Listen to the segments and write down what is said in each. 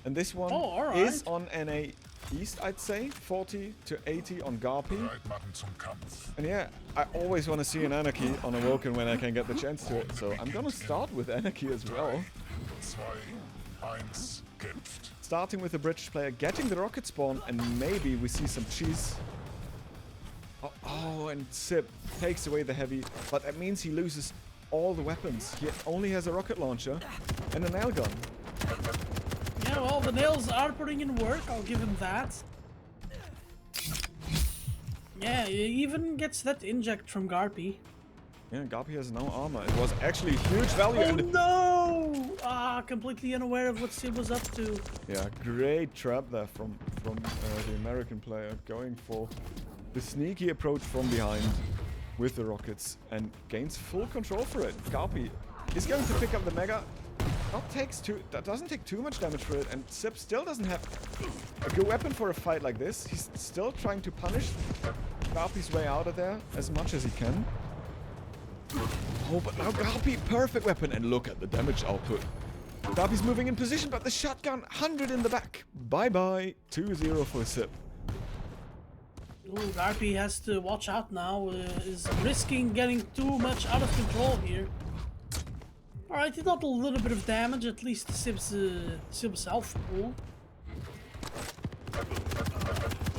And this one is on NA East, I'd say. 40 to 80 on GaRpY. And yeah, I always want to see an Anarchy on a Woken when I can get the chance to it. So I'm gonna start with Anarchy as well. Starting with the British player, getting the rocket spawn, and maybe we see some cheese. Oh, and Sip takes away the heavy, but that means he loses all the weapons. He only has a rocket launcher and a nail gun. Yeah, well, the nails are putting in work, I'll give him that. Yeah, he even gets that inject from GaRpY. Yeah, GaRpY has no armor. It was actually huge value. Oh no! Ah, completely unaware of what Sid was up to. Yeah, great trap there from the American player, going for the sneaky approach from behind with the rockets and gains full control for it. GaRpY is going to pick up the Mega. That doesn't take too much damage for it, and Sip still doesn't have a good weapon for a fight like this. He's still trying to punish GaRpY's way out of there as much as he can. Oh, but now GaRpY, perfect weapon, and look at the damage output. GaRpY's moving in position, but the shotgun, 100 in the back. Bye-bye, 2-0 for Sip. Ooh, GaRpY has to watch out now, is risking getting too much out of control here. Alright, he got a little bit of damage, at least Sib's health pool.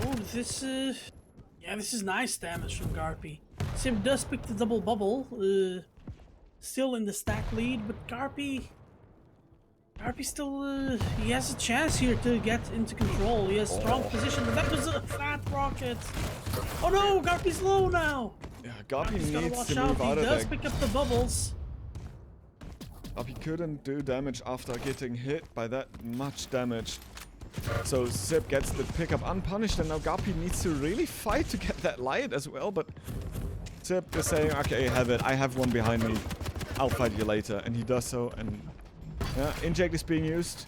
Oh, this is nice damage from GaRpY. Sib does pick the double bubble, still in the stack lead, but GaRpY still, he has a chance here to get into control. He has strong position, but that was a fat rocket. Oh no, GaRpY's low now. Yeah, GaRpY needs to move out. out of there. He does pick up the bubbles. GaRpY couldn't do damage after getting hit by that much damage. So Sip gets the pickup unpunished, and now GaRpY needs to really fight to get that light as well, but Sip is saying, okay, have it, I have one behind me, I'll fight you later, and he does so, and yeah, inject is being used,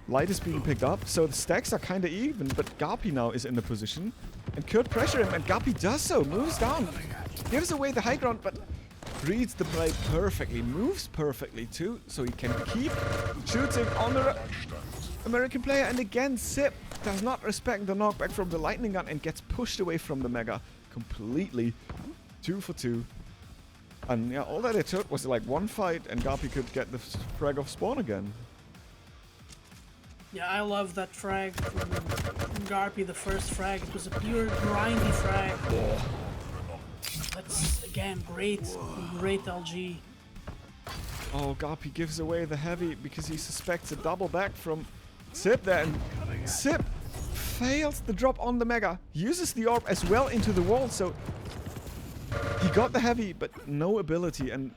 light is being picked up, so the stacks are kinda even, but GaRpY now is in the position, and could pressure him, and GaRpY does so, moves down, gives away the high ground, but reads the play perfectly, moves perfectly too, so he can keep shooting on the American player, and again Sip does not respect the knockback from the lightning gun and gets pushed away from the Mega completely. 2 for 2. And yeah, all that it took was like one fight and GaRpY could get the frag off spawn again. Yeah, I love that frag from GaRpY, the first frag. It was a pure grindy frag. That's, again, great LG. Oh, GaRpY gives away the heavy because he suspects a double back from Sip there, and Sip fails the drop on the Mega, uses the orb as well into the wall, so he got the heavy, but no ability and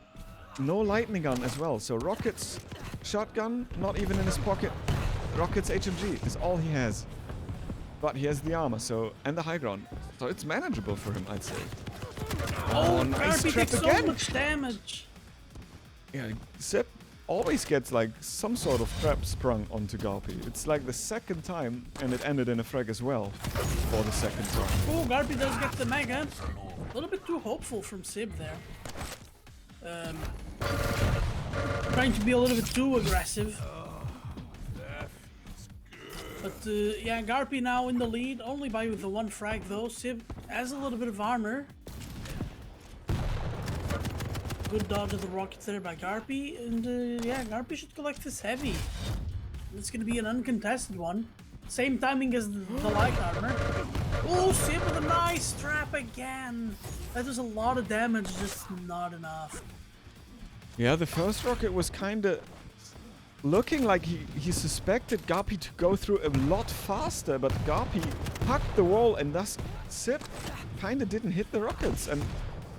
no lightning gun as well. So rockets, shotgun, not even in his pocket. Rockets HMG is all he has. But he has the armor, so, and the high ground. So it's manageable for him, I'd say. Oh, nice GaRpY trap takes again. so much damage. Yeah, Sip always gets like some sort of trap sprung onto GaRpY. It's like the second time, and it ended in a frag as well for the second time. Oh, GaRpY does get the Mega. A little bit too hopeful from Sib there. Trying to be a little bit too aggressive. But yeah, GaRpY now in the lead, only by the one frag though. Sib has a little bit of armor. Good dodge of the rockets there by GaRpY, and yeah, GaRpY should collect this heavy. It's gonna be an uncontested one. Same timing as the light armor. Oh, Sib with a nice trap again. That was a lot of damage, just not enough. Yeah, the first rocket was kinda looking like he suspected GaRpY to go through a lot faster, but GaRpY hugged the wall, and thus Sip kinda didn't hit the rockets. And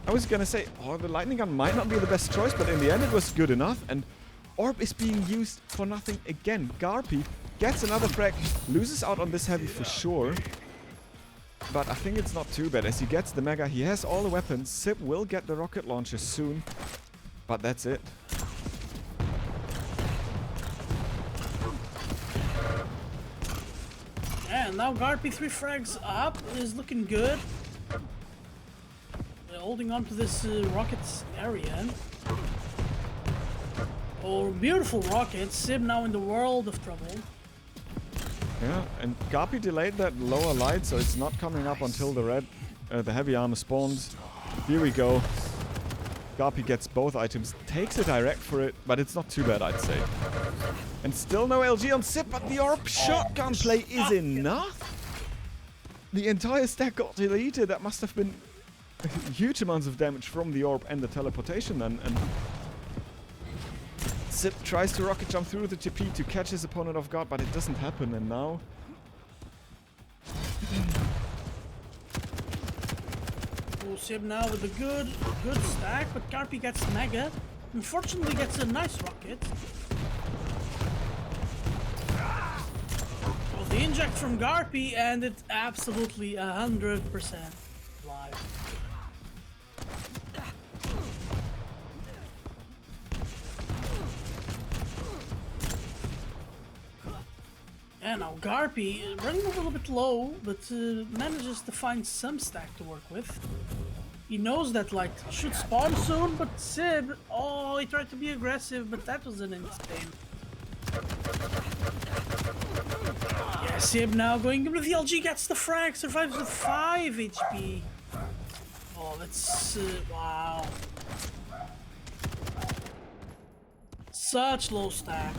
I was gonna say, oh, the lightning gun might not be the best choice, but in the end it was good enough, and orb is being used for nothing again. GaRpY gets another frag, loses out on this heavy for sure, but I think it's not too bad. As he gets the Mega, he has all the weapons. Sip will get the rocket launcher soon, but that's it. Yeah, now GaRpY 3 frags up is looking good. Holding on to this rockets area. Oh, beautiful rockets. Sib now in the world of trouble. Yeah, and GaRpY delayed that lower light, so it's not coming up until the heavy armor spawns. Here we go. GaRpY gets both items, takes a direct for it, but it's not too bad, I'd say. And still no LG on Sip, but the ARP shotgun play is enough. The entire stack got deleted. That must have been huge amounts of damage from the ARP and the teleportation then. And Sip tries to rocket jump through the TP to catch his opponent off guard, but it doesn't happen. And now Sib now with a good stack, but GaRpY gets Mega. Unfortunately gets a nice rocket. Well, the inject from GaRpY, and it's absolutely 100% live. And now GaRpY running a little bit low, but manages to find some stack to work with. He knows that light should spawn soon, but Sib, oh, he tried to be aggressive, but that was an insane. Yeah, Sib now going with the LG, gets the frag, survives with 5 HP. Oh, that's, wow. Such low stack.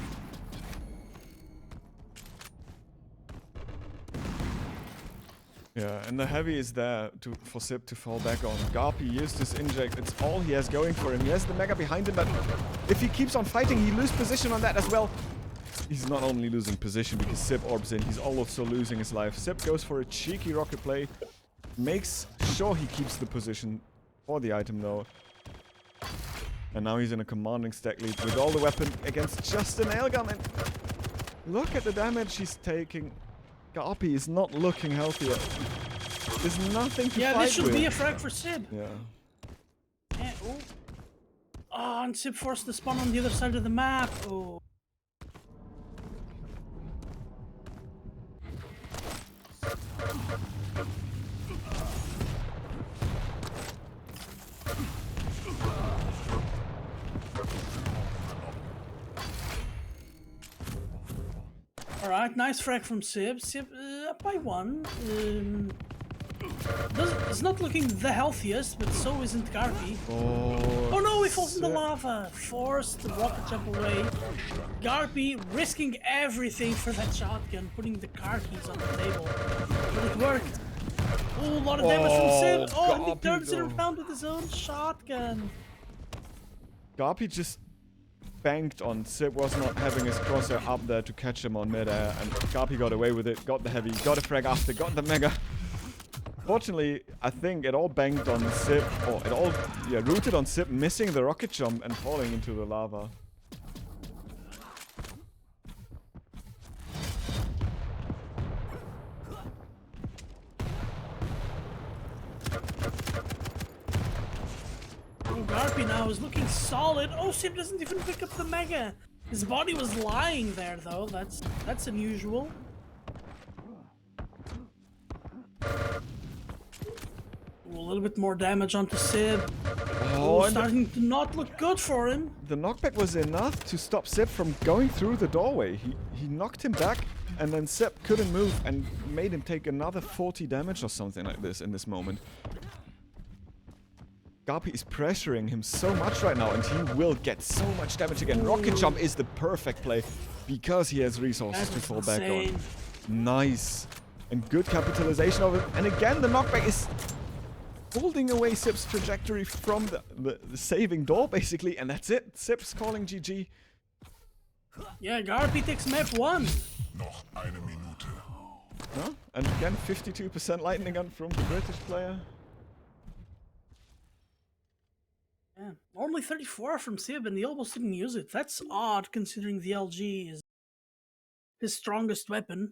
yeah, and the heavy is there for Sip to fall back on. GaRpY used his inject. It's all he has going for him. He has the Mega behind him, but if he keeps on fighting, he loses position on that as well. He's not only losing position because Sip orbs in, he's also losing his life. Sip goes for a cheeky rocket play. Makes sure he keeps the position for the item though. And now he's in a commanding stack lead with all the weapon against just an nail gun. And look at the damage he's taking. GaRpY is not looking healthier. There's nothing to fight with. Yeah, this should be a frag for Sib. Yeah. Yeah, oh. Oh, and Sib forced the spawn on the other side of the map. Oh. Alright, nice frag from Sib. Sib up by 1. It's not looking the healthiest, but so isn't GaRpY. Oh no, he falls in the lava. Forced the rocket jump away. GaRpY risking everything for that shotgun, putting the car keys on the table. But it worked. Oh, a lot of damage from Sib. Oh, and he turns it around with his own shotgun. GaRpY just banked on Sib was not having his crosshair up there to catch him on midair, and GaRpY got away with it, got the heavy, got a frag after, got the Mega. Fortunately, I think it all banked on Sib, or it all rooted on Sib missing the rocket jump and falling into the lava. GaRpY now is looking solid. Oh, Sib doesn't even pick up the Mega. His body was lying there, though. That's unusual. Ooh, a little bit more damage onto Sib. Oh, starting to not look good for him. The knockback was enough to stop Sib from going through the doorway. He knocked him back, and then Sib couldn't move and made him take another 40 damage or something like this in this moment. GaRpY is pressuring him so much right now, and he will get so much damage again. Ooh. Rocket jump is the perfect play because he has resources to fall back on. Nice. And good capitalization of it. And again, the knockback is holding away Sib's trajectory from the saving door, basically. And that's it. Sib's calling GG. Yeah, GaRpY takes map 1. Noch eine Minute. Huh? And again, 52% lightning gun from the British player. Yeah, only 34 from Sib, and he almost didn't use it. That's odd, considering the LG is his strongest weapon.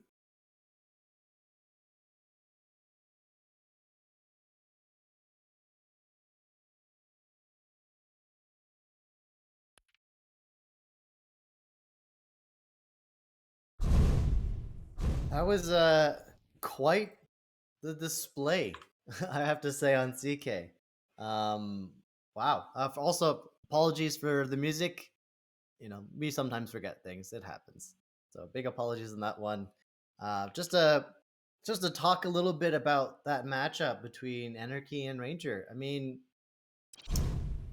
That was quite the display, I have to say, on CK. Wow. Also, apologies for the music. You know, we sometimes forget things. It happens. So big apologies on that one. Just to talk a little bit about that matchup between Anarchy and Ranger. I mean,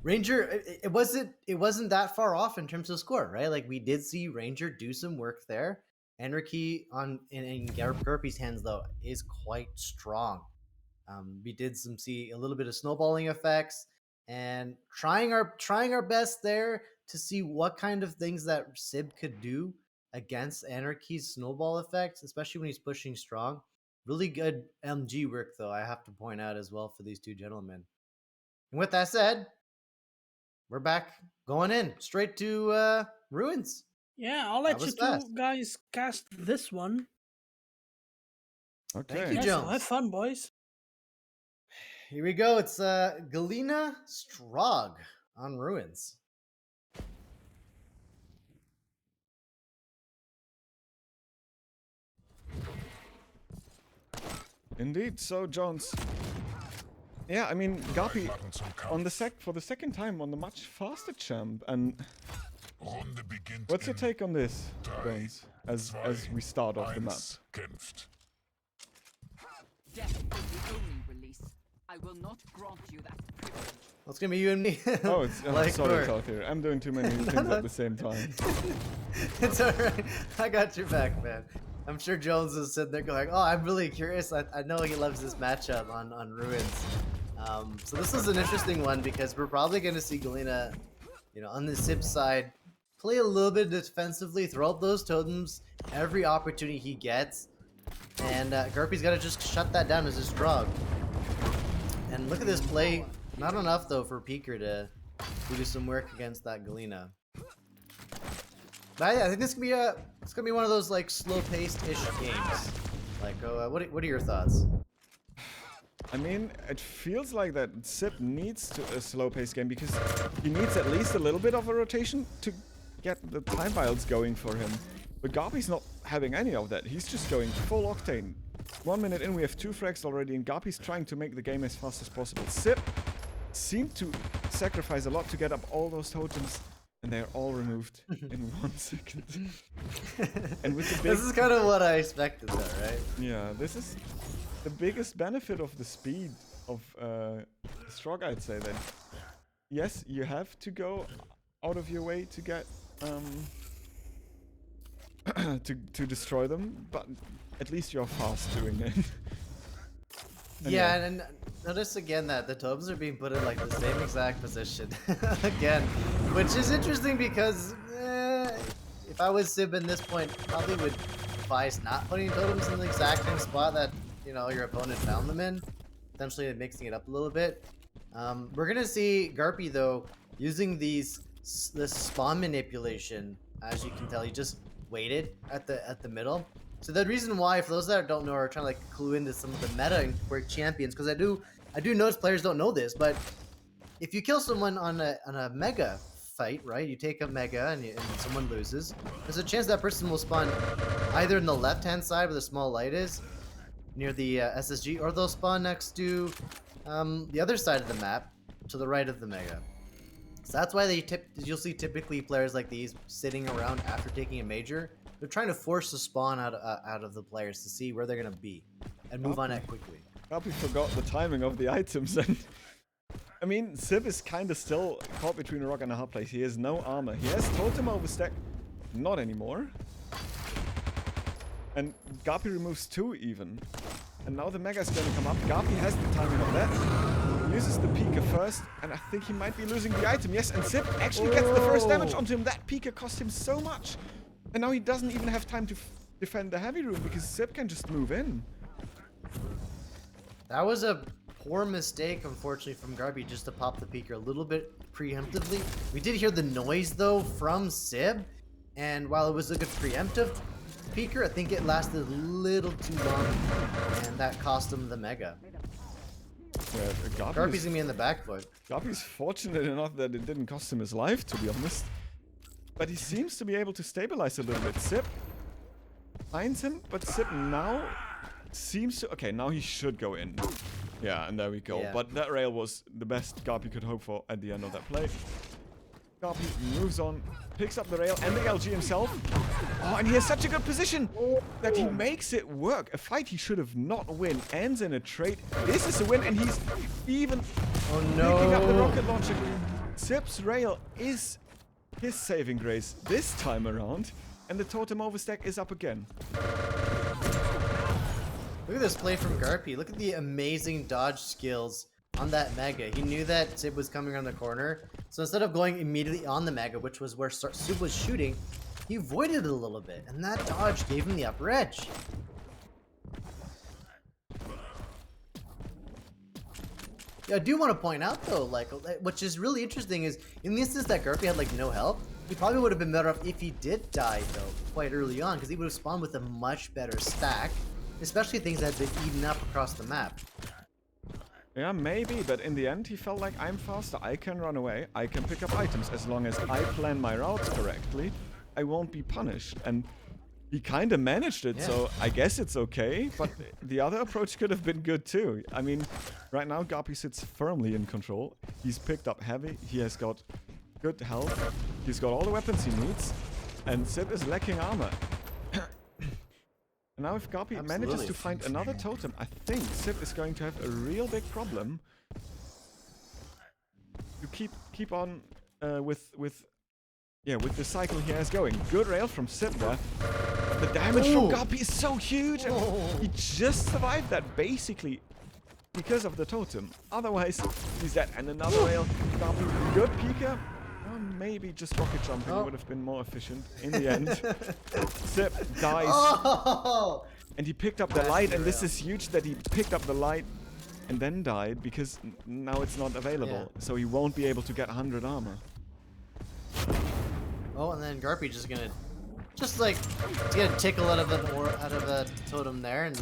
Ranger, it wasn't that far off in terms of score, right? Like we did see Ranger do some work there. Anarchy in GaRpY's hands though is quite strong. We did see a little bit of snowballing effects and trying our best there to see what kind of things that Sib could do against Anarchy's snowball effects, especially when he's pushing strong. Really good MG work though, I have to point out as well for these two gentlemen. And with that said, we're back going in straight to Ruins. Yeah, I'll let That you was two fast. guys cast this one. Okay. Thank you, Yeah, so Jones. have fun, boys. Here we go. It's Galina Strog on Ruins. Indeed. So Jones. Yeah, I mean GaRpY Einladen zum on the Kampf. for the second time on the much faster champ. And Runde beginnt what's your in take on this, drei, Jones? As we start off the map. 1, kämpft. Death is the only release. I will not grant you that privilege. Well, it's gonna be you and me. Oh, it's Like sorry, Thor. South here. I'm doing too many things at the same time. It's alright. I got your back, man. I'm sure Jones is sitting there going, "Oh, I'm really curious. I know he loves this matchup on Ruins." So this is an interesting one because we're probably going to see Galina, on the Sib side, play a little bit defensively, throw out those totems every opportunity he gets, and GaRpY's got to just shut that down as his drug. And look at this play. Not enough though for Peeker to do some work against that Galina. But yeah, I think this could be it's gonna be one of those like slow-paced-ish games. Like, what are your thoughts? I mean, it feels like that Sib needs a slow-paced game because he needs at least a little bit of a rotation to get the time vials going for him. But GaRpY's not having any of that. He's just going full octane. 1 minute in, we have 2 frags already, and GaRpY's trying to make the game as fast as possible. Sib seemed to sacrifice a lot to get up all those totems, and they're all removed in 1 second. And with the big, This is kind of what I expected, though, right? yeah, this is the biggest benefit of the speed of Strog, I'd say. That yes, you have to go out of your way to get to destroy them, but at least you're fast doing it. And Yeah, and notice again that the totems are being put in like the same exact position again, which is interesting because if I was Sib in this point, probably would advise not putting totems in the exact same spot that your opponent found them in, potentially mixing it up a little bit. We're gonna see GaRpY though using this spawn manipulation. As you can tell, he just waited at the middle. So the reason why, for those that don't know, are trying to like clue into some of the meta for champions, because I do notice players don't know this, but if you kill someone on a mega fight, right? You take a mega and someone loses. There's a chance that person will spawn either in the left-hand side where the small light is, near the SSG, or they'll spawn next to the other side of the map, to the right of the mega. So that's why you'll see typically players like these sitting around after taking a major. They're trying to force the spawn out of the players to see where they're gonna be and move on it quickly. GaRpY forgot the timing of the items, and I mean, Sib is kind of still caught between a rock and a hard place. He has no armor. He has totem overstack, not anymore. And GaRpY removes 2 even. And now the mega is going to come up. GaRpY has the timing of that. Uses the Pika first, and I think he might be losing the item. Yes, and Sib actually gets the first damage onto him. That Pika cost him so much. And now he doesn't even have time to defend the heavy room because Sib can just move in. That was a poor mistake, unfortunately, from GaRpY just to pop the Peeker a little bit preemptively. We did hear the noise, though, from Sib, and while it was a good preemptive Peeker, I think it lasted a little too long, and that cost him the mega. Yeah, GaRpY's gonna be in the back foot. GaRpY's fortunate enough that it didn't cost him his life, to be honest. But he seems to be able to stabilize a little bit. Sib finds him, but Sib now seems to... Okay, now he should go in. Yeah, and there we go. Yeah. But that rail was the best GaRpY could hope for at the end of that play. GaRpY moves on, picks up the rail and the LG himself. Oh, and he has such a good position that he makes it work. A fight he should have not win ends in a trade. This is a win, and he's even picking up the rocket launcher. Zip's rail is his saving grace this time around, and the totem overstack is up again. Look at this play from GaRpY. Look at the amazing dodge skills on that Mega. He knew that Sib was coming around the corner, so instead of going immediately on the Mega, which was where Sib was shooting, he avoided it a little bit, and that dodge gave him the upper edge. Yeah, I do want to point out though, like, which is really interesting is, in the instance that GaRpY had like no health, he probably would have been better off if he did die though, quite early on, because he would have spawned with a much better stack, especially things that had been eaten up across the map. Yeah, maybe, but in the end he felt like, I'm faster, I can run away, I can pick up items. As long as I plan my routes correctly, I won't be punished. And he kind of managed it, so I guess it's okay. But the other approach could have been good too. I mean, right now GaRpY sits firmly in control. He's picked up heavy, he has got good health, he's got all the weapons he needs, and Sib is lacking armor. Now if GaRpY manages to find another totem, I think Sib is going to have a real big problem to keep on with the cycle he has going. Good rail from Sib there. The damage from GaRpY is so huge, and he just survived that basically because of the totem. Otherwise, he's dead. And another rail. GaRpY, good peeker. Maybe just rocket jumping would have been more efficient in the end. Zip dies. And he picked up the light, and this is huge that he picked up the light and then died, because now it's not available. So he won't be able to get 100 armor. Oh, and then GaRpY just gonna get a tickle out of the totem there, and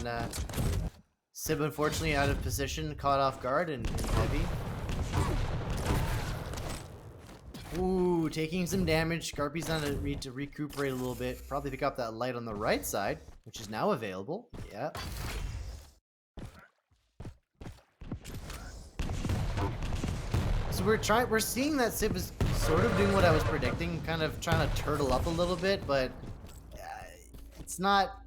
Sib unfortunately out of position, caught off guard and heavy. Ooh, taking some damage. GaRpY's on a need to recuperate a little bit. Probably pick up that light on the right side, which is now available. Yeah. So we're seeing that Sib is sort of doing what I was predicting, kind of trying to turtle up a little bit, but it's not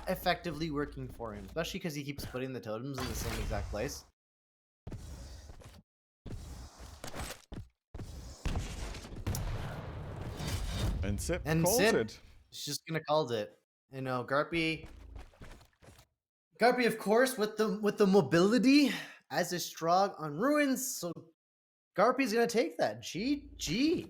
effectively working for him, especially because he keeps putting the totems in the same exact place. And Sib calls it. He's just gonna call it. You know, GaRpY, of course, with the mobility as a strong on ruins, so GaRpY's gonna take that. GG.